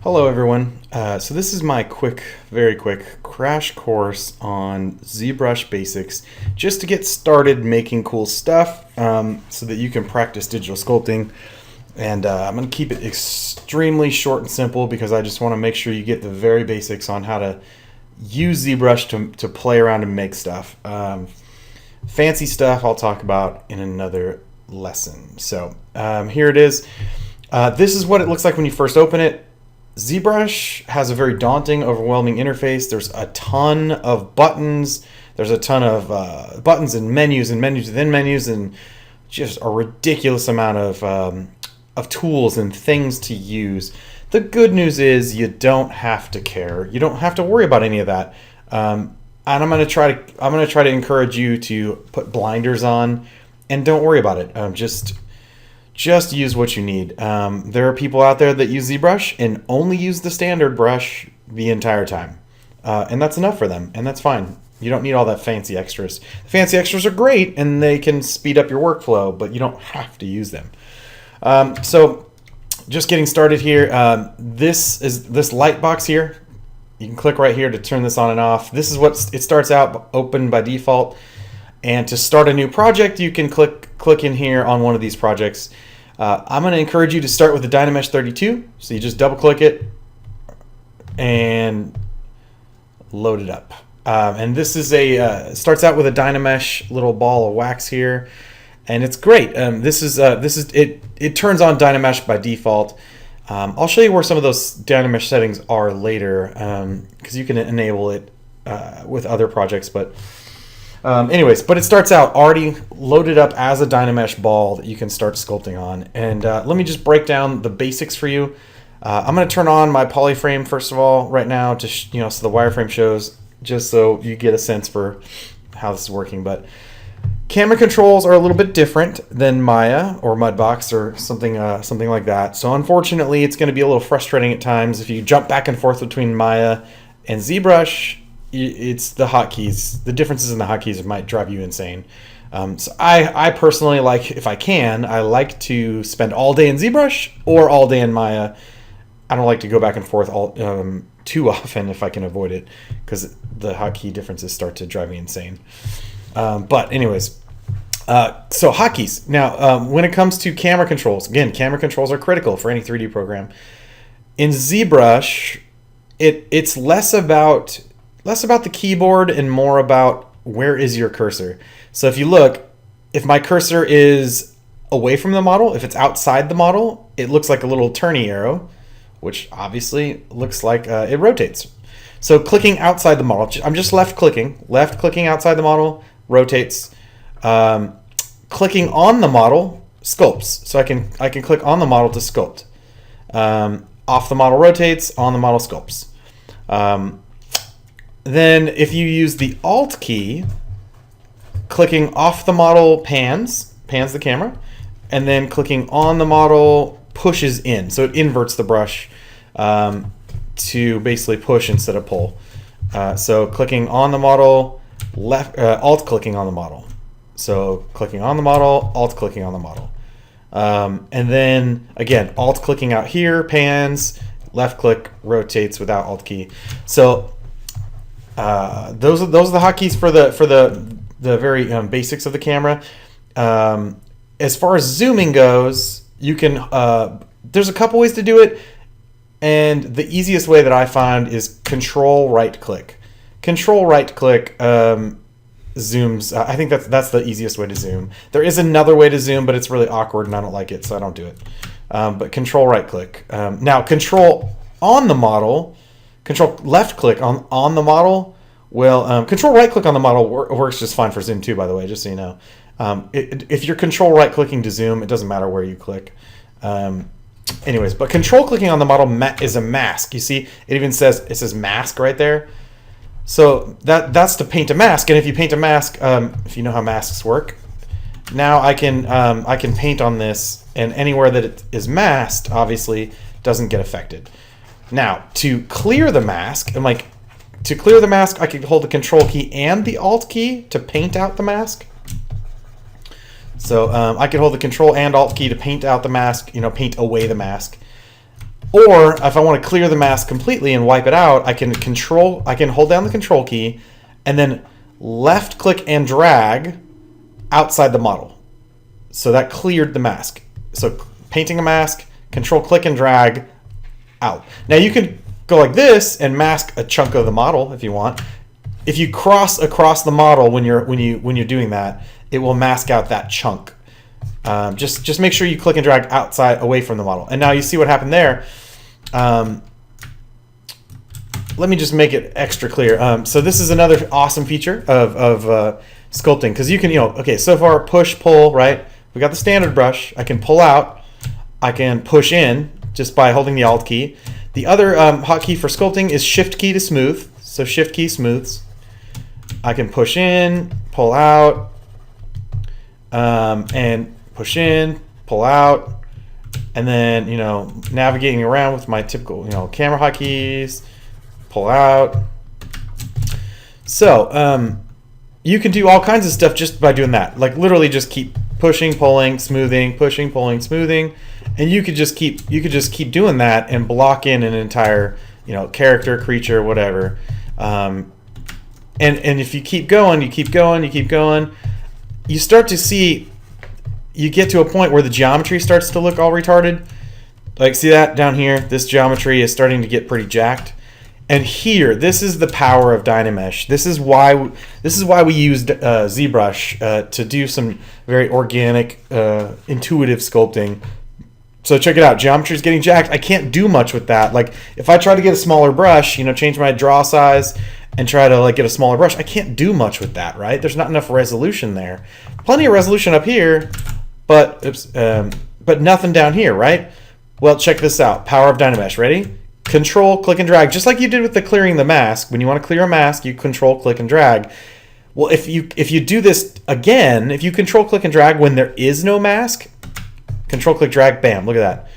Hello everyone. So this is my very quick crash course on ZBrush basics, just to get started making cool stuff, so that you can practice digital sculpting. And I'm going to keep it extremely short and simple because I just want to make sure you get the very basics on how to use ZBrush to play around and make stuff. Fancy stuff I'll talk about in another lesson. So here it is. This is what it looks like when you first open it. ZBrush has a very daunting, overwhelming interface. There's a ton of buttons. There's a ton of buttons and menus within menus, and just a ridiculous amount of tools and things to use. The good news is you don't have to care. You don't have to worry about any of that. And I'm gonna try to encourage you to put blinders on and don't worry about it. Just use what you need. There are people out there that use ZBrush and only use the standard brush the entire time. And that's enough for them, and that's fine. You don't need all that fancy extras. The fancy extras are great, and they can speed up your workflow, but you don't have to use them. So just getting started here. This light box here. You can click right here to turn this on and off. This is what it starts out open by default. And to start a new project, you can click in here on one of these projects. I'm going to encourage you to start with the Dynamesh 32. So you just double click it and load it up. And this is starts out with a Dynamesh little ball of wax here, and it's great. It turns on Dynamesh by default. I'll show you where some of those Dynamesh settings are later, because you can enable it with other projects, but. Anyways, but it starts out already loaded up as a Dynamesh ball that you can start sculpting on. And let me just break down the basics for you. I'm going to turn on my polyframe first of all right now to so the wireframe shows, just so you get a sense for how this is working. But camera controls are a little bit different than Maya or Mudbox or something like that. So unfortunately, it's going to be a little frustrating at times if you jump back and forth between Maya and ZBrush. It's the hotkeys. The differences in the hotkeys might drive you insane. So I personally like, if I can, I like to spend all day in ZBrush or all day in Maya. I don't like to go back and forth too often if I can avoid it, because the hotkey differences start to drive me insane. But anyways, so hotkeys. Now, when it comes to camera controls, again, camera controls are critical for any 3D program. In ZBrush, it's less about the keyboard and more about where is your cursor. So if you look, if my cursor is away from the model, if it's outside the model, it looks like a little turny arrow, which obviously looks like it rotates. So clicking outside the model, I'm just left clicking outside the model, rotates. Clicking on the model sculpts. So I can click on the model to sculpt. Off the model rotates, on the model sculpts. Then if you use the Alt key, clicking off the model pans the camera, and then clicking on the model pushes in. So it inverts the brush to basically push instead of pull. So clicking on the model, Alt clicking on the model. So clicking on the model, Alt clicking on the model. And then again, Alt clicking out here, pans, left click rotates without Alt key. So those are the hotkeys for the very basics of the camera. As far as zooming goes, you can there's a couple ways to do it, and the easiest way that I found is Control right click. Control right click zooms. I think that's the easiest way to zoom. There is another way to zoom, but it's really awkward and I don't like it, so I don't do it. But Control right click. Now Control on the model. Control left click on the model. Well, Control right click on the model works just fine for zoom too, by the way, just so you know. If you're Control right clicking to zoom, it doesn't matter where you click. Anyways, but Control clicking on the model is a mask. You see, it says mask right there. So that's to paint a mask. And if you paint a mask, if you know how masks work, now I can paint on this, and anywhere that it is masked, obviously, doesn't get affected. Now, to clear the mask, I can hold the Control key and the Alt key to paint out the mask. So I can hold the Control and Alt key to paint out the mask, paint away the mask. Or if I want to clear the mask completely and wipe it out, I can hold down the control key and then left click and drag outside the model. So that cleared the mask. So painting a mask, control click and drag out. Now you can go like this and mask a chunk of the model if you want. If you cross across the model when you're doing that, it will mask out that chunk. Just make sure you click and drag outside away from the model. And now you see what happened there. Let me just make it extra clear. So this is another awesome feature of sculpting, because you can, okay, so far push, pull, right? We got the standard brush. I can pull out. I can push in just by holding the Alt key. The other hotkey for sculpting is Shift key to smooth. So Shift key smooths. I can push in, pull out, and push in, pull out, and then navigating around with my typical camera hotkeys, pull out. So you can do all kinds of stuff just by doing that. Like literally just keep pushing, pulling, smoothing, pushing, pulling, smoothing, and you could just keep doing that and block in an entire character, creature, whatever. And if you keep going, you start to see, you get to a point where the geometry starts to look all retarded. Like, see that down here? This geometry is starting to get pretty jacked. And here, this is the power of Dynamesh. This is why we used Zbrush to do some very organic, intuitive sculpting. So check it out. Geometry is getting jacked. I can't do much with that. Like if I try to get a smaller brush, change my draw size and try to get a smaller brush, I can't do much with that, right? There's not enough resolution there. Plenty of resolution up here, but nothing down here, right? Well, check this out. Power of Dynamesh. Ready? Control, click, and drag. Just like you did with the clearing the mask. When you want to clear a mask, you control, click, and drag. Well, if you do this again, if you control, click, and drag when there is no mask, control, click, drag, bam, look at that.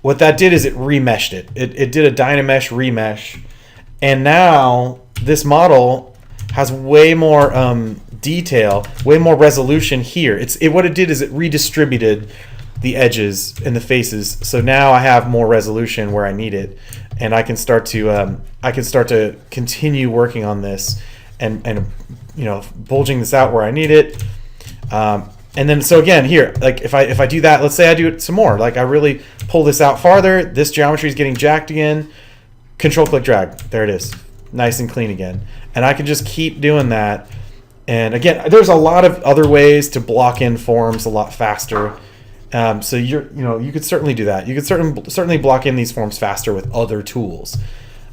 What that did is it remeshed it. It did a Dynamesh remesh. And now this model has way more detail, way more resolution here. What it did is it redistributed the edges and the faces. So now I have more resolution where I need it, and I can start to continue working on this and bulging this out where I need it. And then so again here, like if I do that, let's say I do it some more, like I really pull this out farther, this geometry is getting jacked again. Control, click, drag. There it is, nice and clean again. And I can just keep doing that. And again, there's a lot of other ways to block in forms a lot faster. So you could certainly do that. You could certainly block in these forms faster with other tools.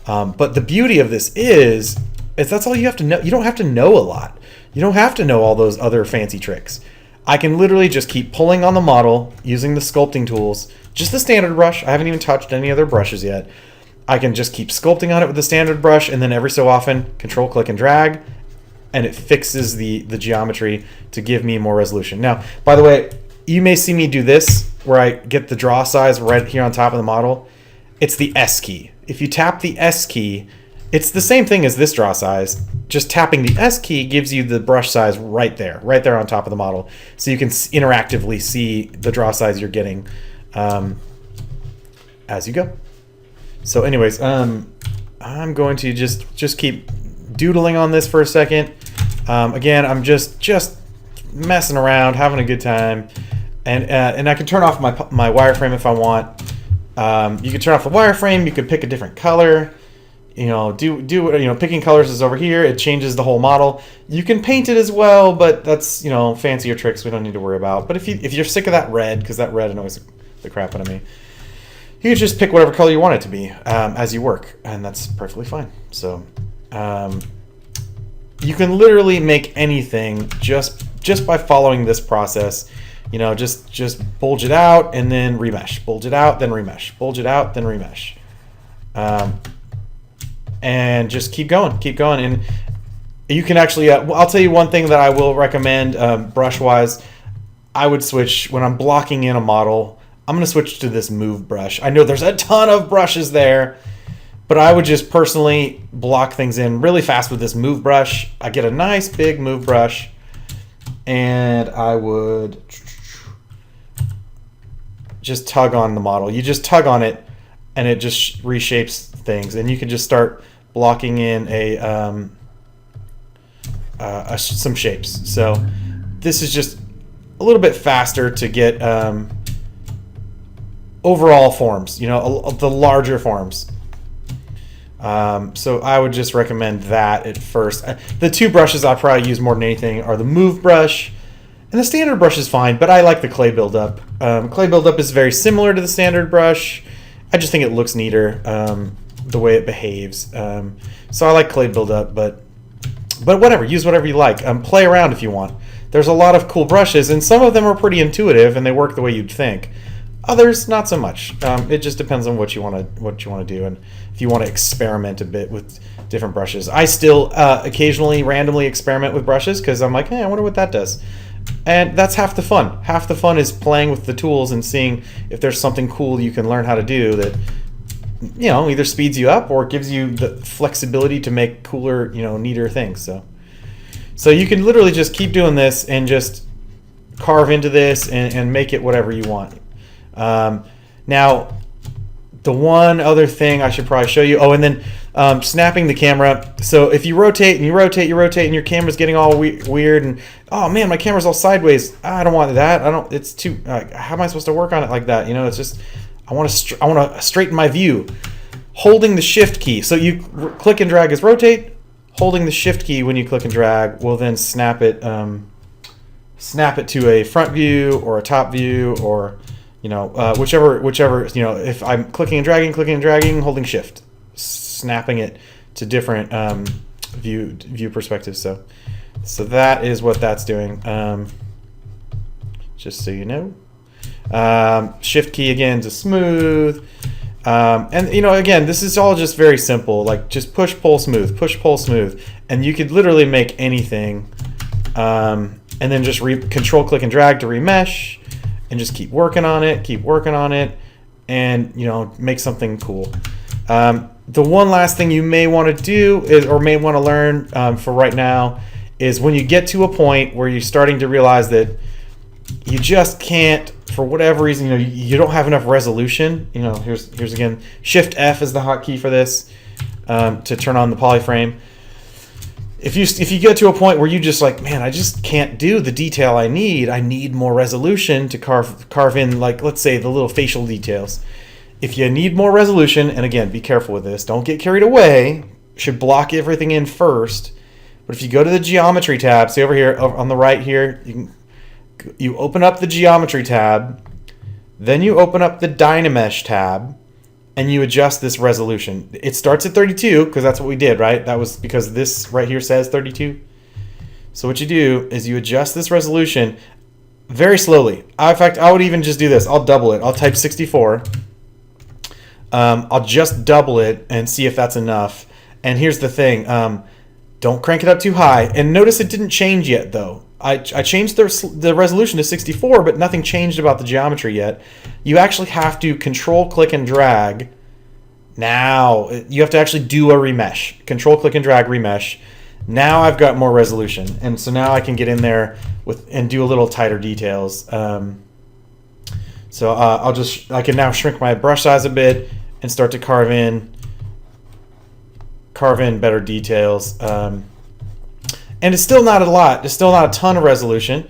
But the beauty of this is that's all you have to know. You don't have to know a lot. You don't have to know all those other fancy tricks. I can literally just keep pulling on the model using the sculpting tools, just the standard brush. I haven't even touched any other brushes yet. I can just keep sculpting on it with the standard brush, and then every so often, control, click, and drag, and it fixes the geometry to give me more resolution. Now, by the way, you may see me do this where I get the draw size right here on top of the model. It's the S key. If you tap the S key, it's the same thing as this draw size. Just tapping the S key gives you the brush size right there on top of the model. So you can interactively see the draw size you're getting as you go. So anyways, I'm going to just keep doodling on this for a second. Again, I'm just messing around, having a good time. And I can turn off my wireframe if I want. You can turn off the wireframe. You could pick a different color. Picking colors is over here. It changes the whole model. You can paint it as well, but that's fancier tricks we don't need to worry about. But if you're sick of that red, because that red annoys the crap out of me, you can just pick whatever color you want it to be as you work, and that's perfectly fine. So you can literally make anything just by following this process. Just bulge it out and then remesh. Bulge it out, then remesh. Bulge it out, then remesh. And just keep going. And you can actually, I'll tell you one thing that I will recommend brush-wise. I would switch, when I'm blocking in a model, I'm going to switch to this move brush. I know there's a ton of brushes there, but I would just personally block things in really fast with this move brush. I get a nice big move brush, and I would just tug on the model. You just tug on it, and it just reshapes things. And you can just start blocking in some shapes. So this is just a little bit faster to get overall forms, the larger forms. So I would just recommend that at first. The two brushes I probably use more than anything are the Move brush, and the standard brush is fine, but I like the clay buildup. Clay buildup is very similar to the standard brush. I just think it looks neater, the way it behaves. So I like clay buildup, but whatever, use whatever you like. Play around if you want. There's a lot of cool brushes, and some of them are pretty intuitive and they work the way you'd think. Others, not so much. It just depends on what you want to do, and if you want to experiment a bit with different brushes. I still occasionally randomly experiment with brushes because I'm like, hey, I wonder what that does. And that's half the fun. Half the fun is playing with the tools and seeing if there's something cool you can learn how to do that, either speeds you up or gives you the flexibility to make cooler, neater things. So you can literally just keep doing this and just carve into this and make it whatever you want. Now, the one other thing I should probably show you, and then snapping the camera. So if you rotate and you rotate and your camera's getting all weird and, oh man, my camera's all sideways. I don't want that. It's too, how am I supposed to work on it like that? It's just, I want to straighten my view. Holding the shift key. So you click and drag as rotate. Holding the shift key when you click and drag will then snap it to a front view or a top view, or whichever, if I'm clicking and dragging, holding shift, snapping it to different view perspectives. So that is what that's doing. Just so you know. Shift key again to smooth. And again, this is all just very simple, like just push, pull, smooth, and you could literally make anything, and then just control click and drag to remesh, and just keep working on it, and make something cool. The one last thing you may want to do is, or may want to learn for right now, is when you get to a point where you're starting to realize that you just can't, for whatever reason, you don't have enough resolution. Here's again, Shift F is the hotkey for this, to turn on the polyframe. If you get to a point where you just like, man, I just can't do the detail I need more resolution to carve in, like, let's say, the little facial details. If you need more resolution, and again, be careful with this, don't get carried away, should block everything in first. But if you go to the geometry tab, see over here on the right here, you open up the geometry tab, then you open up the Dynamesh tab, and you adjust this resolution. It starts at 32 because that's what we did, right? That was because this right here says 32. So what you do is you adjust this resolution very slowly. In fact, I would even just do this. I'll double it. I'll type 64. I'll just double it and see if that's enough. And here's the thing. Don't crank it up too high. And notice it didn't change yet, though. I changed the resolution to 64, but nothing changed about the geometry yet. You actually have to control, click, and drag. Now, you have to actually do a remesh. Control, click, and drag, remesh. Now I've got more resolution. And so now I can get in there and do a little tighter details. So I can now shrink my brush size a bit and start to carve in better details. And it's still not a lot. It's still not a ton of resolution,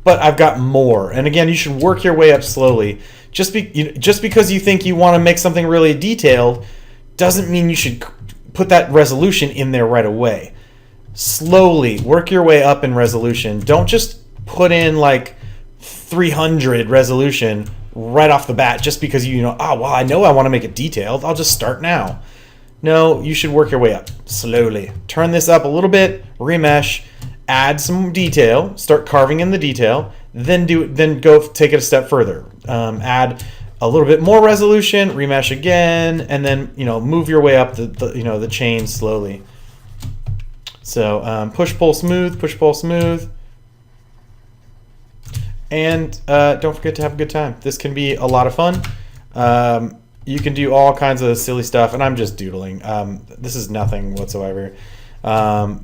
but I've got more. And again, you should work your way up slowly. Just because you think you want to make something really detailed doesn't mean you should put that resolution in there right away. Slowly work your way up in resolution. Don't just put in like 300 resolution right off the bat just because I know I want to make it detailed. I'll just start now. No, you should work your way up slowly. Turn this up a little bit, remesh, add some detail, start carving in the detail, then go take it a step further. Add a little bit more resolution, remesh again, and then move your way up the chain slowly. So push, pull, smooth, and don't forget to have a good time. This can be a lot of fun. You can do all kinds of silly stuff, and I'm just doodling. This is nothing whatsoever. I'm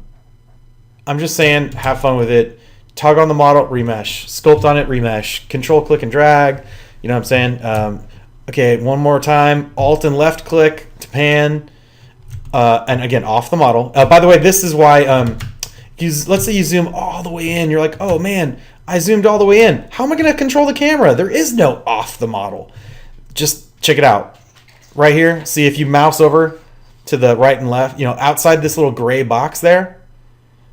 just saying, have fun with it. Tug on the model, remesh. Sculpt on it, remesh. Control, click, and drag. You know what I'm saying? Okay, one more time. Alt and left click to pan. And again, off the model. By the way, this is why, let's say you zoom all the way in. You're like, oh man, I zoomed all the way in. How am I going to control the camera? There is no off the model. Just check it out. Right here, see if you mouse over to the right and left, outside this little gray box there,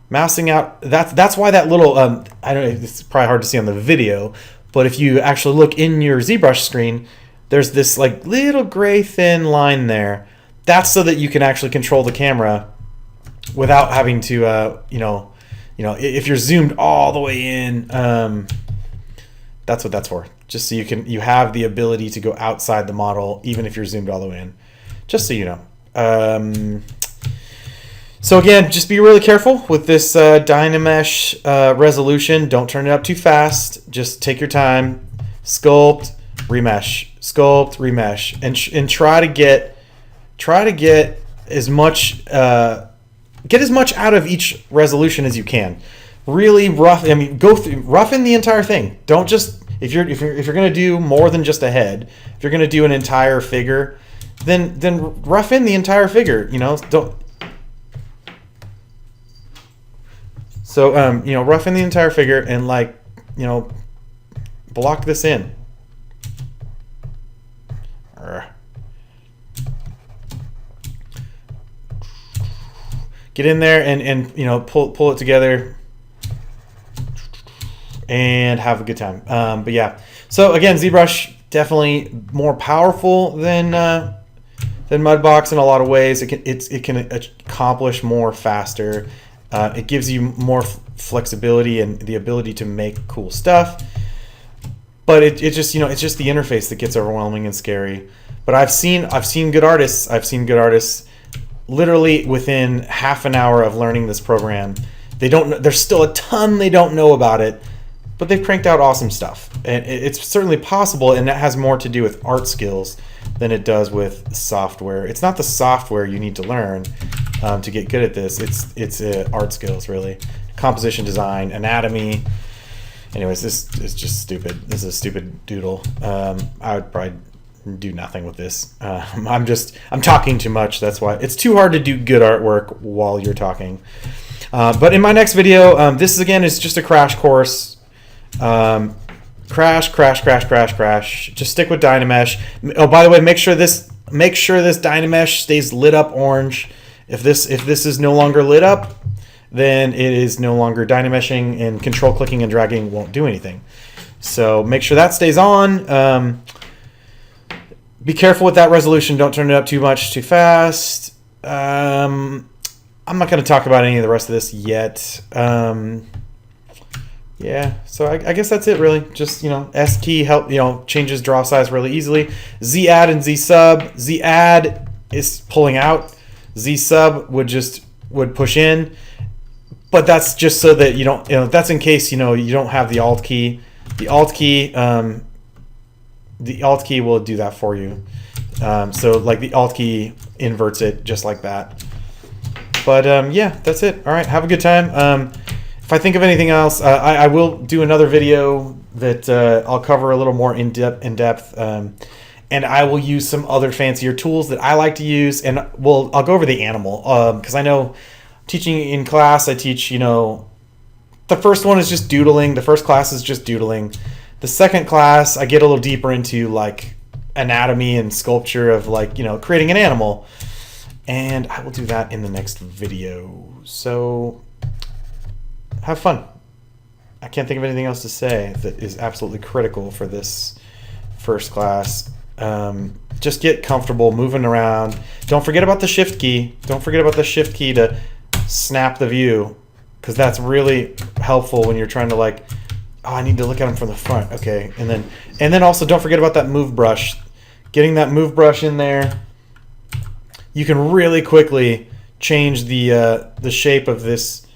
mousing out, that's why that little, I don't know, it's probably hard to see on the video, but if you actually look in your ZBrush screen, there's this like little gray thin line there. That's so that you can actually control the camera without having to, if you're zoomed all the way in, that's what that's for. Just so you have the ability to go outside the model, even if you're zoomed all the way in. Just so you know. So again, just be really careful with this Dynamesh resolution. Don't turn it up too fast. Just take your time. Sculpt, remesh, sculpt, remesh, and try to get as much out of each resolution as you can. Really rough. I mean, roughen the entire thing. Don't just if you're going to do more than just a head. If you're going to do an entire figure, then roughen the entire figure. Don't. So roughen the entire figure and block this in. Get in there and pull it together and have a good time. But yeah, so again, ZBrush definitely more powerful than Mudbox in a lot of ways. It can accomplish more faster. It gives you more flexibility and the ability to make cool stuff. But it's just the interface that gets overwhelming and scary. But I've seen good artists. I've seen good artists literally within half an hour of learning this program. There's still a ton they don't know about it, but they've cranked out awesome stuff. And it's certainly possible, and that has more to do with art skills than it does with software. It's not the software you need to learn to get good at this. It's art skills, really. Composition, design, anatomy. Anyways, this is just stupid. This is a stupid doodle. I would probably do nothing with this. I'm talking too much. That's why it's too hard to do good artwork while you're talking. But in my next video, this again is just a crash course. Crash. Just stick with Dynamesh. Oh, by the way, make sure this Dynamesh stays lit up orange. If this is no longer lit up, then it is no longer Dynameshing, and control clicking and dragging won't do anything. So make sure that stays on. Be careful with that resolution. Don't turn it up too much too fast. I'm not going to talk about any of the rest of this yet. Yeah, so I guess that's it really. Just, S key changes draw size really easily. Z add and Z sub. Z add is pulling out. Z sub would push in. But that's just so that you don't, that's in case, you don't have the alt key. The alt key will do that for you. So like the alt key inverts it just like that. But yeah, that's it. All right, have a good time. If I think of anything else, I will do another video that I'll cover a little more in depth. And I will use some other fancier tools that I like to use. And I'll go over the animal because I know teaching in class, I teach, the first one is just doodling. The first class is just doodling. The second class, I get a little deeper into like anatomy and sculpture of creating an animal. And I will do that in the next video. So have fun. I can't think of anything else to say that is absolutely critical for this first class. Just get comfortable moving around. Don't forget about the shift key. Don't forget about the shift key to snap the view, because that's really helpful when you're trying to I need to look at them from the front. Okay, and then also don't forget about that move brush. Getting that move brush in there, you can really quickly change the shape of this.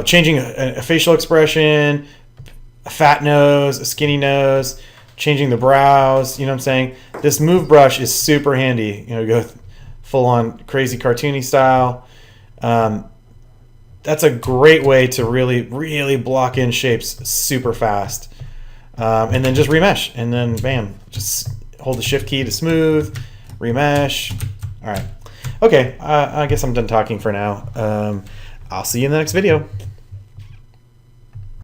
Changing a facial expression, a fat nose, a skinny nose, changing the brows. You know what I'm saying? This move brush is super handy. Go full on crazy cartoony style. That's a great way to really, really block in shapes super fast. And then just remesh, and then bam, just hold the shift key to smooth, remesh. All right. Okay, I guess I'm done talking for now. I'll see you in the next video.